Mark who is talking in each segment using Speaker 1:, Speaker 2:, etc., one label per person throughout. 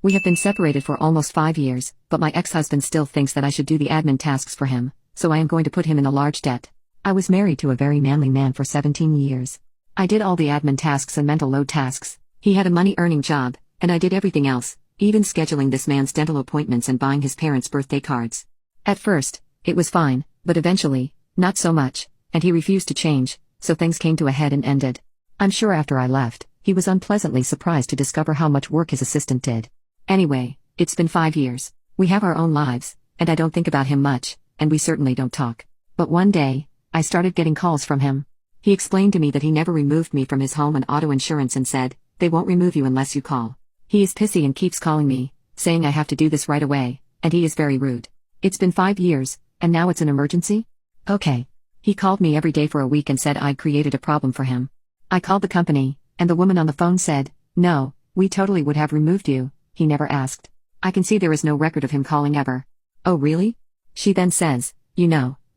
Speaker 1: We have been separated for almost 5 years, but my ex-husband still thinks that I should do the admin tasks for him, so I am going to put him in a large debt. I was married to a very manly man for 17 years. I did all the admin tasks and mental load tasks. He had a money-earning job, and I did everything else, even scheduling this man's dental appointments and buying his parents' birthday cards. At first, it was fine, but eventually, not so much, and he refused to change, so things came to a head and ended. I'm sure after I left, he was unpleasantly surprised to discover how much work his assistant did. Anyway, it's been 5 years. We have our own lives, and I don't think about him much, and we certainly don't talk. But one day, I started getting calls from him. He explained to me that he never removed me from his home and auto insurance and said, "They won't remove you unless you call." He is pissy and keeps calling me, saying I have to do this right away, and he is very rude. It's been 5 years, and now it's an emergency? Okay. He called me every day for a week and said I'd created a problem for him. I called the company, and the woman on the phone said, "No, we totally would have removed you." He never asked. I can see there is no record of him calling ever. Oh really? She then says,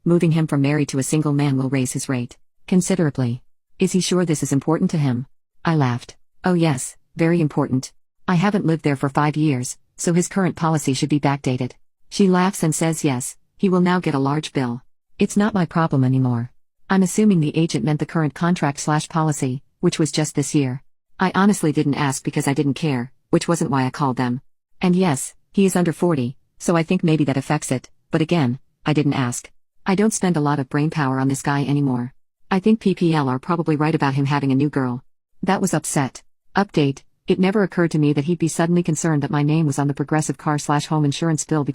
Speaker 1: moving him from married to a single man will raise his rate considerably. Is he sure this is important to him? I laughed. Oh yes, very important. I haven't lived there for 5 years, so his current policy should be backdated. She laughs and says yes, he will now get a large bill. It's not my problem anymore. I'm assuming the agent meant the current contract/policy, which was just this year. I honestly didn't ask because I didn't care, which wasn't why I called them. And yes, he is under 40, so I think maybe that affects it, but again, I didn't ask. I don't spend a lot of brainpower on this guy anymore. I think PPL are probably right about him having a new girl. That was upset. Update, it never occurred to me that he'd be suddenly concerned that my name was on the Progressive car/home insurance bill because